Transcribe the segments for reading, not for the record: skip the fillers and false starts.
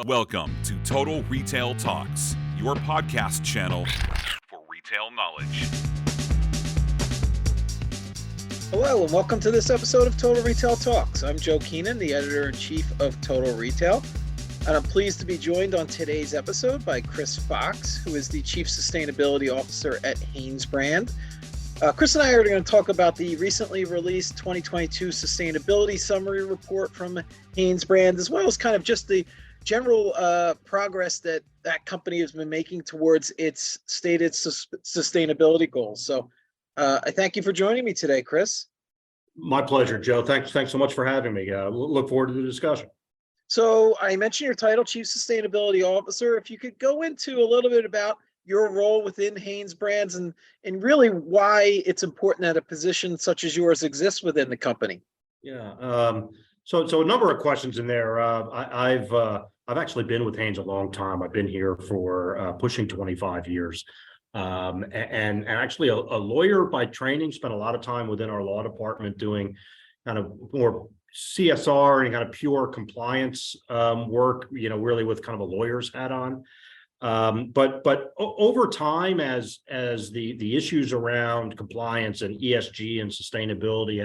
Welcome to Total Retail Talks, your podcast channel for retail knowledge. Hello, and welcome to this episode of Total Retail Talks. I'm Joe Keenan, the editor-in-chief of Total Retail, and I'm pleased to be joined on today's episode by Chris Fox, who is the Chief Sustainability Officer at HanesBrands. Chris and I are going to talk about the recently released 2022 Sustainability Summary Report from HanesBrands, as well as kind of just the general progress that company has been making towards its stated sustainability goals. So I thank you for joining me today, Chris. My pleasure, Joe. Thanks so much for having me. Look forward to the discussion. So I mentioned your title, Chief Sustainability Officer. If you could go into a little bit about your role within HanesBrands and really why it's important that a position such as yours exists within the company. Yeah. So a number of questions in there. I've actually been with Hanes a long time. I've been here for pushing 25 years. And actually a lawyer by training, spent a lot of time within our law department doing kind of more CSR and kind of pure compliance work, really with kind of a lawyer's hat on. But over time, as the issues around compliance and ESG and sustainability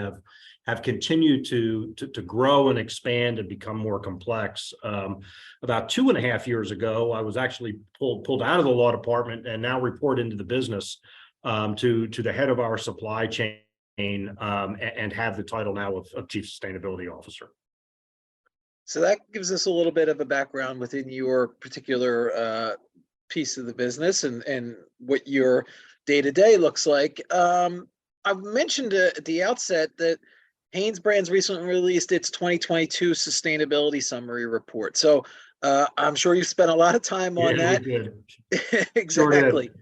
have continued to grow and expand and become more complex. About 2.5 years ago, I was actually pulled out of the law department and now report into the business to the head of our supply chain and have the title now of Chief Sustainability Officer. So that gives us a little bit of a background within your particular piece of the business and what your day-to-day looks like. I mentioned at the outset that HanesBrands recently released its 2022 Sustainability Summary Report. So I'm sure you spent a lot of time on that. We did. Exactly. Sure did.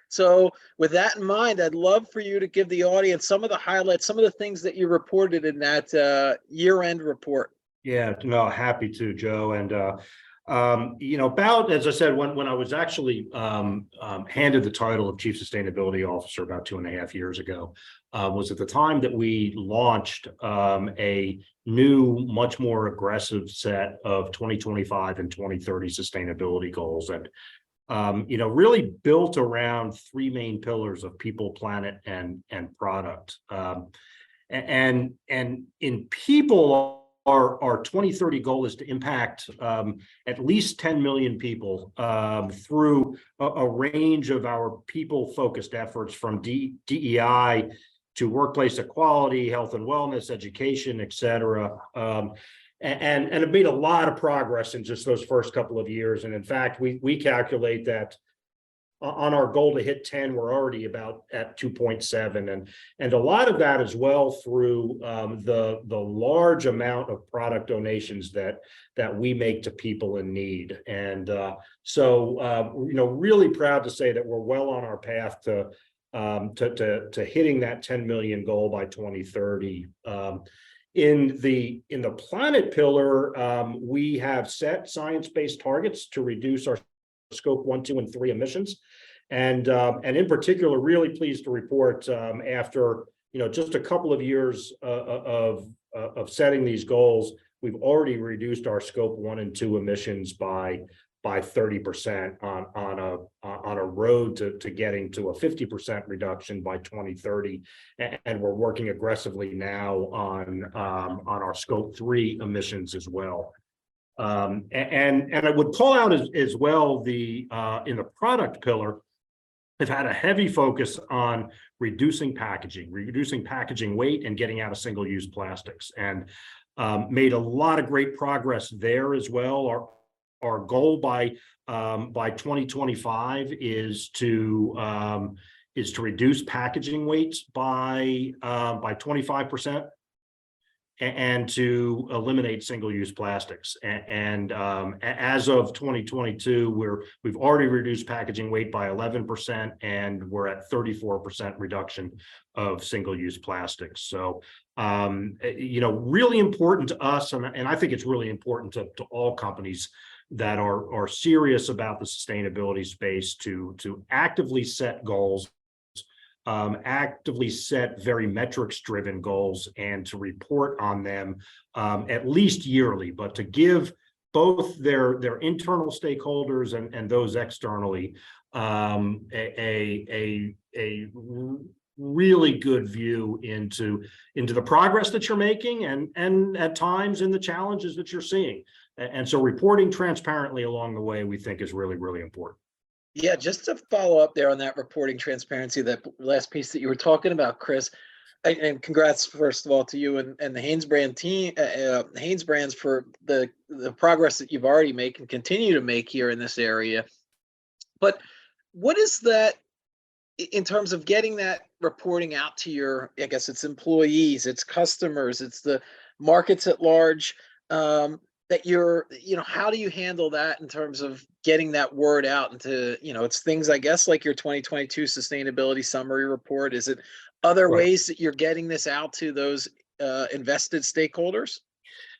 So with that in mind, I'd love for you to give the audience some of the highlights, some of the things that you reported in that year-end report. Yeah, no, happy to, Joe. And, about, as I said, when I was actually handed the title of Chief Sustainability Officer about 2.5 years ago, was at the time that we launched a new, much more aggressive set of 2025 and 2030 sustainability goals. And, really built around three main pillars of people, planet, and product. And in people, our 2030 goal is to impact at least 10 million people through a range of our people-focused efforts, from DEI to workplace equality, health and wellness, education, et cetera. And have made a lot of progress in just those first couple of years. And in fact, we calculate that on our goal to hit 10, we're already about at 2.7, and a lot of that as well through the large amount of product donations that we make to people in need. And so really proud to say that we're well on our path to hitting that 10 million goal by 2030. In the planet pillar, we have set science-based targets to reduce our Scope 1, 2, and 3 emissions, and in particular, really pleased to report after just a couple of years of setting these goals, we've already reduced our Scope 1 and 2 emissions by 30% on a road to getting to a 50% reduction by 2030, and we're working aggressively now on our Scope 3 emissions as well. And I would call out as well in the product pillar, they've had a heavy focus on reducing packaging weight, and getting out of single-use plastics, and made a lot of great progress there as well. Our goal by 2025 is to reduce packaging weights by 25%. And to eliminate single-use plastics. And as of 2022, we've already reduced packaging weight by 11%, and we're at 34% reduction of single-use plastics. So, really important to us, and I think it's really important to all companies that are serious about the sustainability space to actively set goals, actively set very metrics-driven goals, and to report on them at least yearly, but to give both their internal stakeholders and those externally a really good view into the progress that you're making and at times in the challenges that you're seeing. And so reporting transparently along the way, we think, is really, really important. Yeah, just to follow up there on that reporting transparency, that last piece that you were talking about, Chris, and congrats first of all to you and the HanesBrand team, HanesBrands, for the progress that you've already made and continue to make here in this area. But what is that in terms of getting that reporting out to your, I guess it's employees, it's customers, it's the markets at large, that you're, how do you handle that in terms of getting that word out into, it's things, I guess, like your 2022 sustainability summary report? Is it other Right. ways that you're getting this out to those invested stakeholders?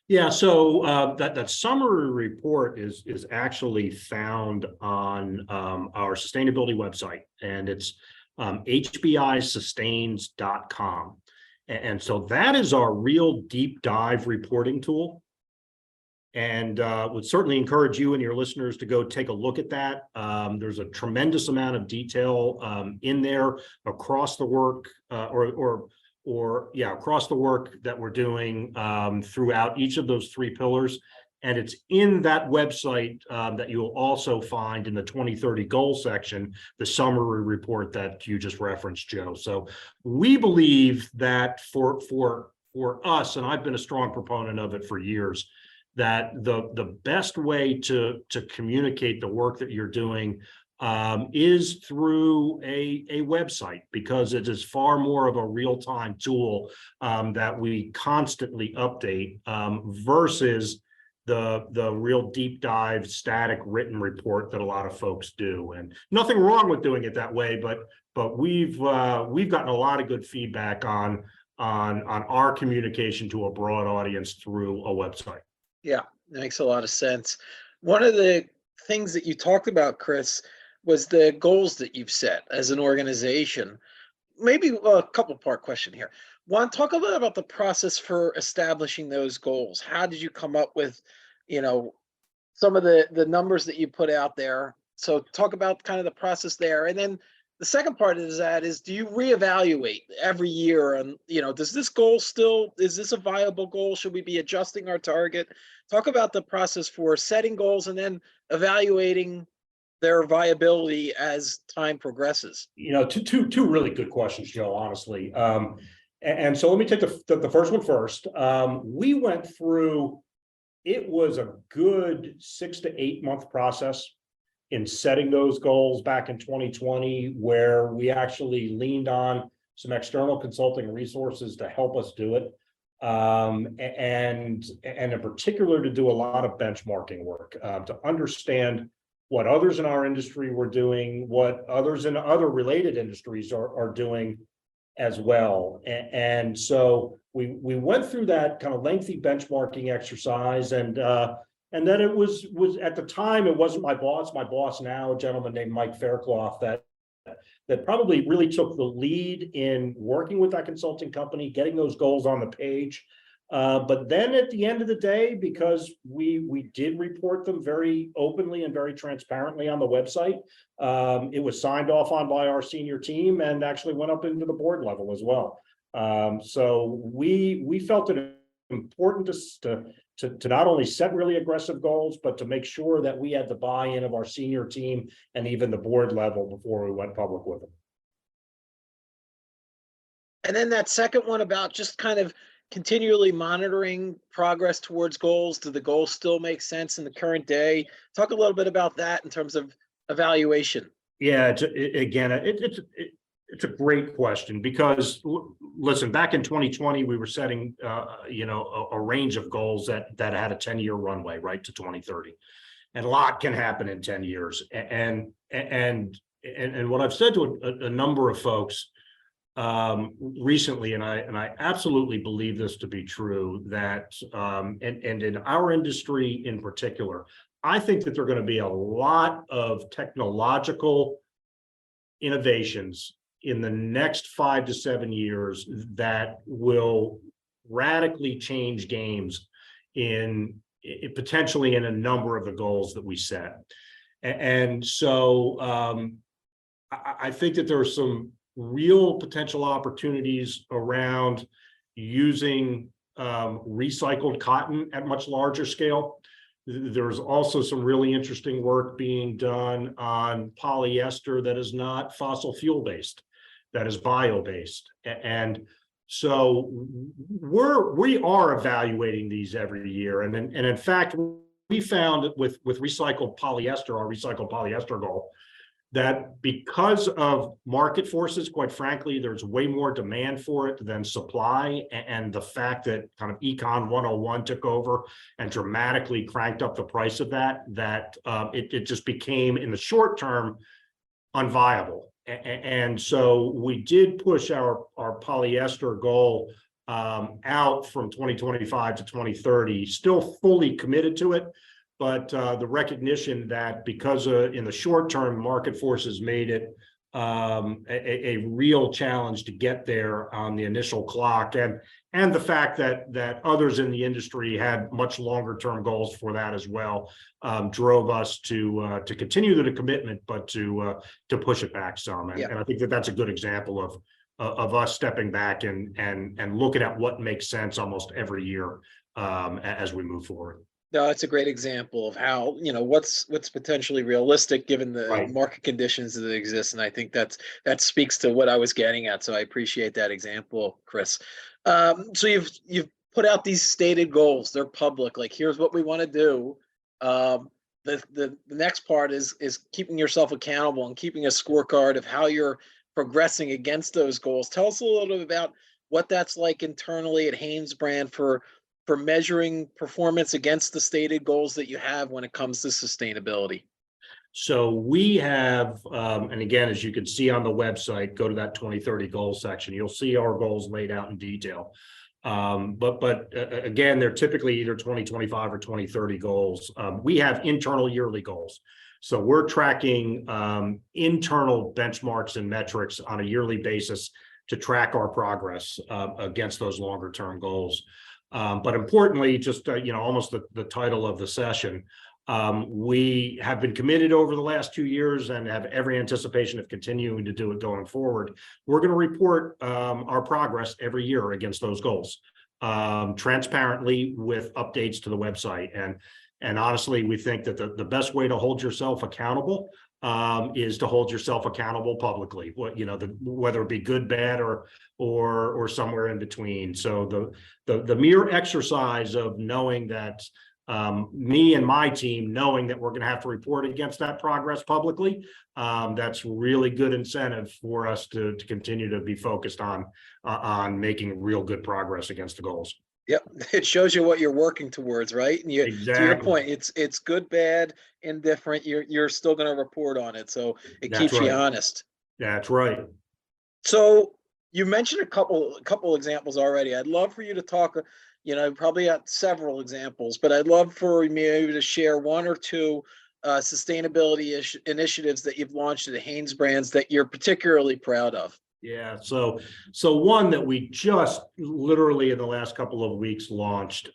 Yeah, so that summary report is actually found on our sustainability website, and it's hbisustains.com. And so that is our real deep dive reporting tool. And would certainly encourage you and your listeners to go take a look at that. There's a tremendous amount of detail in there across the work across the work that we're doing throughout each of those three pillars. And it's in that website that you'll also find in the 2030 goal section, the summary report that you just referenced, Joe. So we believe that for us, and I've been a strong proponent of it for years, that the best way to communicate the work that you're doing is through a website, because it is far more of a real-time tool that we constantly update versus the real deep dive static written report that a lot of folks do. And nothing wrong with doing it that way, but we've gotten a lot of good feedback on our communication to a broad audience through a website. Yeah, that makes a lot of sense. One of the things that you talked about, Chris, was the goals that you've set as an organization. Maybe a couple part question here. One, talk a little about the process for establishing those goals. How did you come up with, some of the numbers that you put out there? So talk about kind of the process there. And then the second part of that is, do you reevaluate every year? And, does this goal is this a viable goal? Should we be adjusting our target? Talk about the process for setting goals and then evaluating their viability as time progresses. Two really good questions, Joe, honestly. And so let me take the first one first. We went through, it was a good 6 to 8 month process in setting those goals back in 2020, where we actually leaned on some external consulting resources to help us do it. And in particular, to do a lot of benchmarking work, to understand what others in our industry were doing, what others in other related industries are doing as well. And so we went through that kind of lengthy benchmarking exercise, and then it was at the time, it wasn't my boss now, a gentleman named Mike Faircloth, that probably really took the lead in working with that consulting company, getting those goals on the page. But then at the end of the day, because we did report them very openly and very transparently on the website, it was signed off on by our senior team and actually went up into the board level as well. So we felt it important to not only set really aggressive goals, but to make sure that we had the buy-in of our senior team and even the board level before we went public with them. And then that second one about just kind of continually monitoring progress towards goals. Do the goals still make sense in the current day? Talk a little bit about that in terms of evaluation. Yeah, it's a great question, because listen, back in 2020, we were setting a range of goals that had a 10-year runway, right, to 2030, and a lot can happen in 10 years. And what I've said to a number of folks recently, and I absolutely believe this to be true, that and in our industry in particular, I think that there are going to be a lot of technological innovations in the next 5 to 7 years that will radically change games in potentially in a number of the goals that we set. And so I think that there are some real potential opportunities around using recycled cotton at much larger scale. There's also some really interesting work being done on polyester that is not fossil fuel based, that is bio-based. And so we are evaluating these every year. And in fact, we found with recycled polyester, our recycled polyester goal, that because of market forces, quite frankly, there's way more demand for it than supply. And the fact that kind of Econ 101 took over and dramatically cranked up the price of that it just became, in the short term, unviable. And so we did push our polyester goal out from 2025 to 2030, still fully committed to it. But the recognition that because in the short term, market forces made it a real challenge to get there on the initial clock, and the fact that others in the industry had much longer term goals for that as well, drove us to continue the commitment, but to push it back some. And I think that's a good example of us stepping back and looking at what makes sense almost every year as we move forward. No, it's a great example of how, what's potentially realistic given the market conditions that exist. And I think that speaks to what I was getting at. So I appreciate that example, Chris. So you've put out these stated goals. They're public. Like, here's what we want to do. The next part is keeping yourself accountable and keeping a scorecard of how you're progressing against those goals. Tell us a little bit about what that's like internally at HanesBrand for measuring performance against the stated goals that you have when it comes to sustainability. So we have, and again, as you can see on the website, go to that 2030 goals section, you'll see our goals laid out in detail. But again, they're typically either 2025 or 2030 goals. We have internal yearly goals. So we're tracking internal benchmarks and metrics on a yearly basis to track our progress against those longer term goals. But importantly, just almost the title of the session, we have been committed over the last 2 years and have every anticipation of continuing to do it going forward. We're going to report our progress every year against those goals, transparently with updates to the website. And honestly, we think that the best way to hold yourself accountable is to hold yourself accountable publicly, whether it be good, bad, or somewhere in between. So the mere exercise of knowing that me and my team knowing that we're going to have to report against that progress publicly, that's really good incentive for us to continue to be focused on making real good progress against the goals. Yep, it shows you what you're working towards, right? And Exactly. To your point, it's good, bad, indifferent. You're still going to report on it, so it keeps you honest. That's right. So you mentioned a couple examples already. I'd love for you to talk. Probably got several examples, but I'd love for maybe to share one or two sustainability initiatives that you've launched at HanesBrands that you're particularly proud of. Yeah, so one that we just literally in the last couple of weeks launched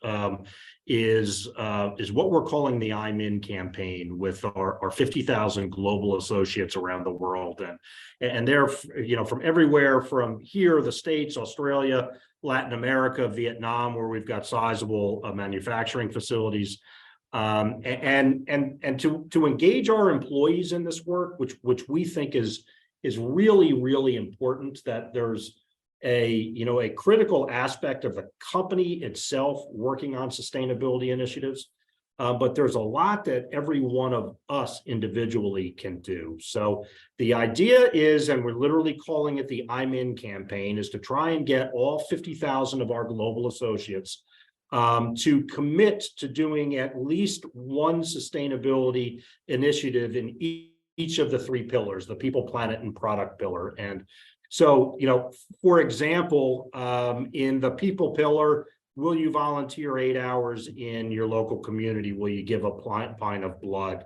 is what we're calling the I'm In campaign with our 50,000 global associates around the world, and they're from everywhere from here, the States, Australia, Latin America, Vietnam, where we've got sizable manufacturing facilities, and to engage our employees in this work, which we think is really, really important, that there's a critical aspect of the company itself working on sustainability initiatives, but there's a lot that every one of us individually can do. So the idea is, and we're literally calling it the I'm In campaign, is to try and get all 50,000 of our global associates to commit to doing at least one sustainability initiative in each of the three pillars, the people, planet, and product pillar. And so, for example, in the people pillar, will you volunteer 8 hours in your local community? Will you give a pint of blood?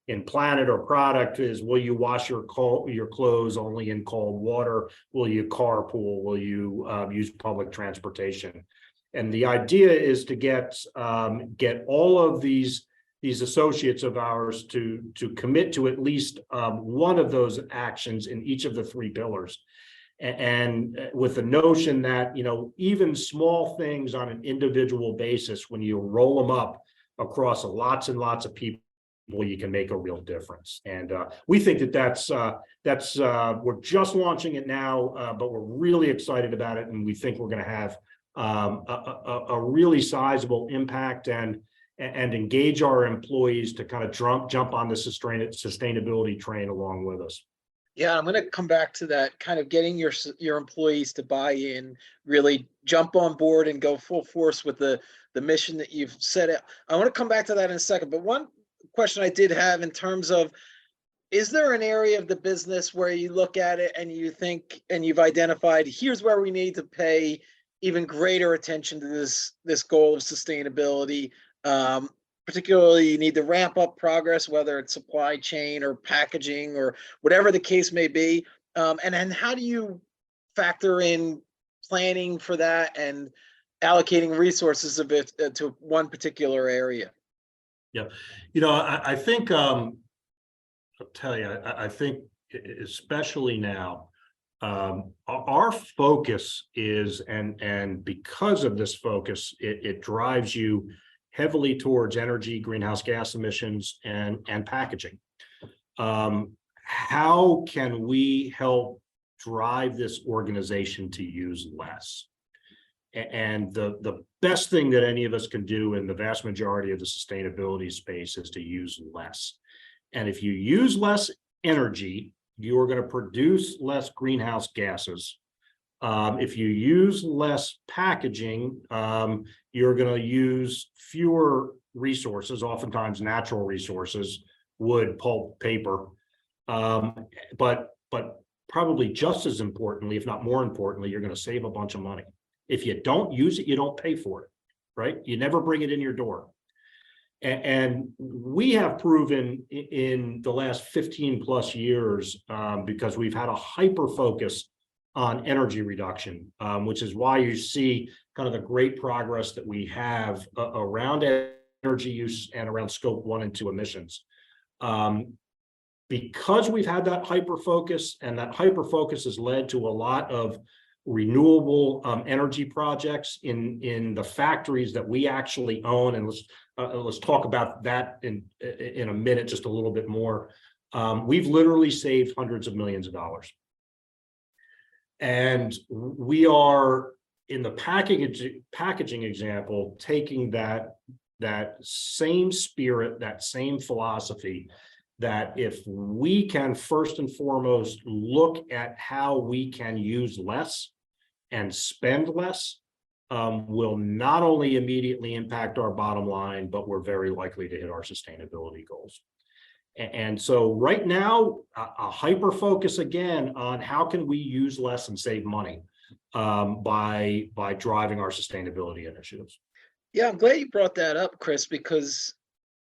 In planet or product is, will you wash your clothes only in cold water? Will you carpool? Will you use public transportation? And the idea is to get all of these associates of ours to commit to at least one of those actions in each of the three pillars. And with the notion that, even small things on an individual basis, when you roll them up across lots and lots of people, you can make a real difference. And we think that's we're just launching it now, but we're really excited about it. And we think we're going to have a really sizable impact and engage our employees to kind of jump on the sustainability train along with us. Yeah, I'm going to come back to that, kind of getting your employees to buy in, really jump on board and go full force with the mission that you've set out. I want to come back to that in a second, but one question I did have in terms of, is there an area of the business where you look at it and you think, and you've identified, here's where we need to pay even greater attention to this goal of sustainability? Particularly, you need to ramp up progress, whether it's supply chain or packaging or whatever the case may be. And then how do you factor in planning for that and allocating resources of it to one particular area? Yeah, I think I'll tell you, I think especially now, our focus is, and because of this focus, it drives you heavily towards energy, greenhouse gas emissions, and packaging. How can we help drive this organization to use less? And the best thing that any of us can do in the vast majority of the sustainability space is to use less. And if you use less energy, you're going to produce less greenhouse gases. If you use less packaging, you're going to use fewer resources, oftentimes natural resources, wood, pulp, paper. But probably just as importantly, if not more importantly, you're going to save a bunch of money. If you don't use it, you don't pay for it, right? You never bring it in your door. And we have proven in the last 15 plus years, because we've had a hyper focus on energy reduction, which is why you see kind of the great progress that we have around energy use and around scope 1 and 2 emissions. Because we've had that hyper focus, and that hyper focus has led to a lot of renewable energy projects in the factories that we actually own. And let's talk about that in a minute, just a little bit more. We've literally saved hundreds of millions of dollars. And we are, in the packaging example, taking that same spirit, that same philosophy, that if we can first and foremost look at how we can use less and spend less, will not only immediately impact our bottom line, but we're very likely to hit our sustainability goals. And so right now, a hyper focus again on how can we use less and save money by driving our sustainability initiatives. Yeah, I'm glad you brought that up, Chris, because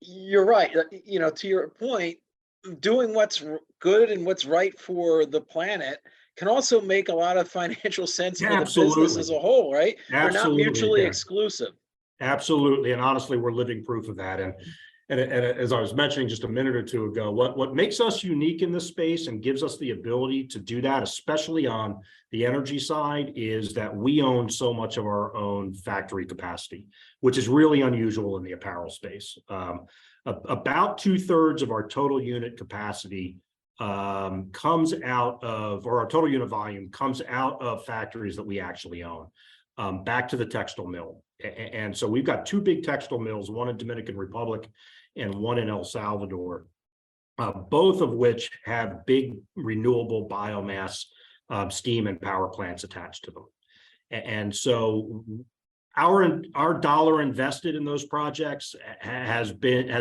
you're right. To your point, doing what's good and what's right for the planet can also make a lot of financial sense for the business as a whole, right? They're not mutually exclusive. Absolutely. And honestly, we're living proof of that. And as I was mentioning just a minute or two ago, what makes us unique in this space and gives us the ability to do that, especially on the energy side, is that we own so much of our own factory capacity, which is really unusual in the apparel space. About 2/3 of our total unit capacity comes out of, or our total unit volume comes out of factories that we actually own, back to the textile mill. And so we've got two big textile mills, one in Dominican Republic and one in El Salvador, both of which have big renewable biomass steam and power plants attached to them. And so our dollar invested in those projects has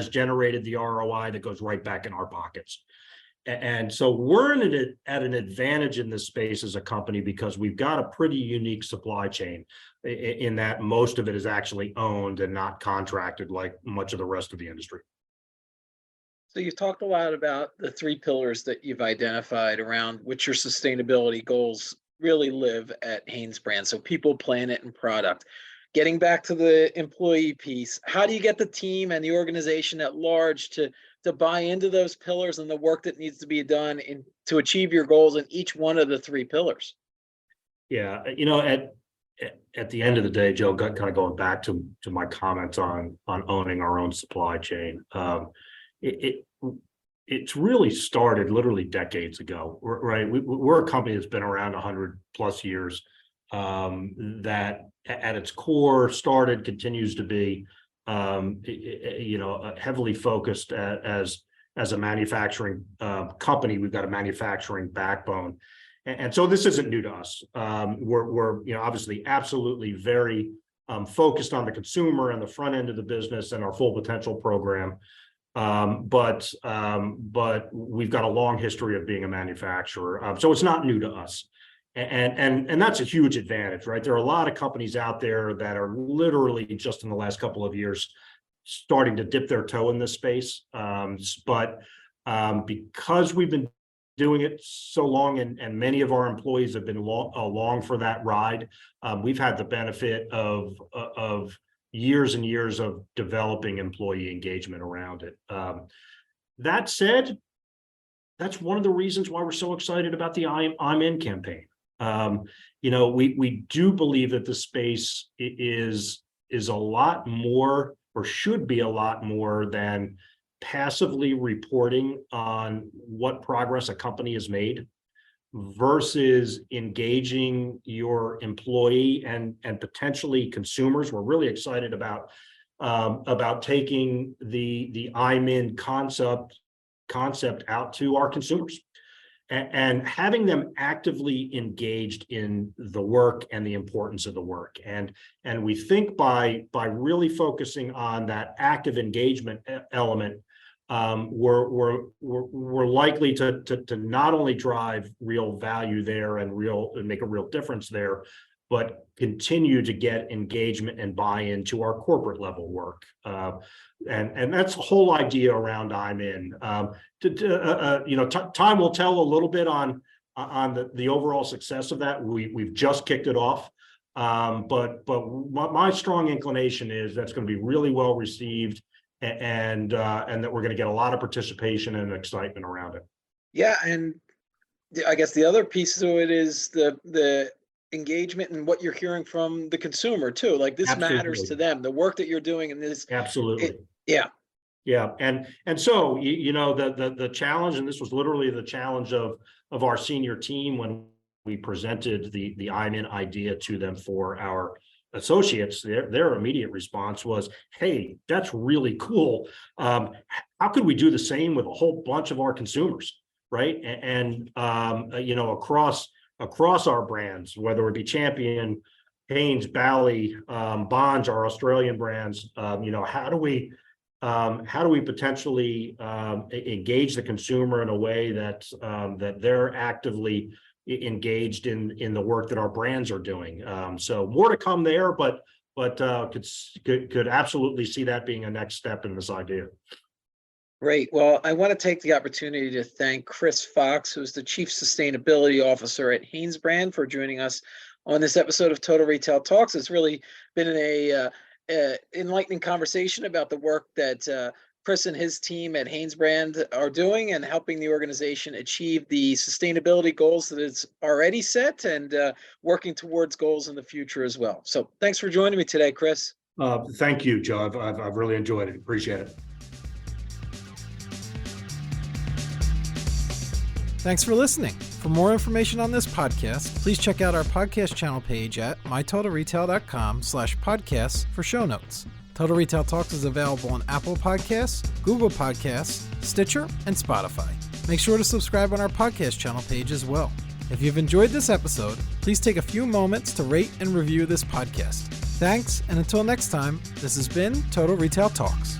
generated the ROI that goes right back in our pockets. And so we're at an advantage in this space as a company because we've got a pretty unique supply chain in that most of it is actually owned and not contracted like much of the rest of the industry. So you've talked a lot about the three pillars that you've identified around which your sustainability goals really live at HanesBrands. So people, planet, and product. getting back to the employee piece, how do you get the team and the organization at large to buy into those pillars and the work that needs to be done to achieve your goals in each one of the three pillars? Yeah, at the end of the day, Joe, kind of going back to my comments on owning our own supply chain. It's really started literally decades ago, right? We're a company that's been around 100 plus years, that at its core continues to be, heavily focused as a manufacturing company. We've got a manufacturing backbone. And so this isn't new to us. We're obviously absolutely very focused on the consumer and the front end of the business and our full potential program. But we've got a long history of being a manufacturer. So it's not new to us. And that's a huge advantage, right? There are a lot of companies out there that are literally just in the last couple of years starting to dip their toe in this space. But because we've been doing it so long, and many of our employees have been along for that ride, we've had the benefit of years and years of developing employee engagement around it. That said, that's one of the reasons why we're so excited about the I'm In campaign. We do believe that the space is a lot more, or should be a lot more, than passively reporting on what progress a company has made versus engaging your employee and potentially consumers. We're really excited about taking the I'm In concept out to our consumers and having them actively engaged in the work and the importance of the work. And we think by really focusing on that active engagement element, we're likely to not only drive real value there and make a real difference there, but continue to get engagement and buy-in to our corporate level work. And that's the whole idea around I'm In. Time will tell a little bit on the overall success of that. We've just kicked it off. But my strong inclination is that's going to be really well received, and that we're going to get a lot of participation and excitement around it. Yeah, and I guess the other piece to it is the engagement and what you're hearing from the consumer too. Like, this matters to them. The work that you're doing in this. Absolutely. Yeah. And so the challenge, and this was literally the challenge of our senior team when we presented the I'm In idea to them for our associates, their immediate response was, "Hey, that's really cool. How could we do the same with a whole bunch of our consumers?" Right? And across our brands, whether it be Champion, Hanes, Bally, Bonds, our Australian brands, how do we potentially engage the consumer in a way that they're actively engaged in the work that our brands are doing. So more to come there, but could absolutely see that being a next step in this idea. Great. Well, I want to take the opportunity to thank Chris Fox, who's the Chief Sustainability Officer at HanesBrands, for joining us on this episode of Total Retail Talks. It's really been a enlightening conversation about the work that Chris and his team at HanesBrands are doing and helping the organization achieve the sustainability goals that it's already set, and working towards goals in the future as well. So thanks for joining me today, Chris. Thank you, Joe. I've really enjoyed it. Appreciate it. Thanks for listening. For more information on this podcast, please check out our podcast channel page at mytotalretail.com/podcasts for show notes. Total Retail Talks is available on Apple Podcasts, Google Podcasts, Stitcher, and Spotify. Make sure to subscribe on our podcast channel page as well. If you've enjoyed this episode, please take a few moments to rate and review this podcast. Thanks, and until next time, this has been Total Retail Talks.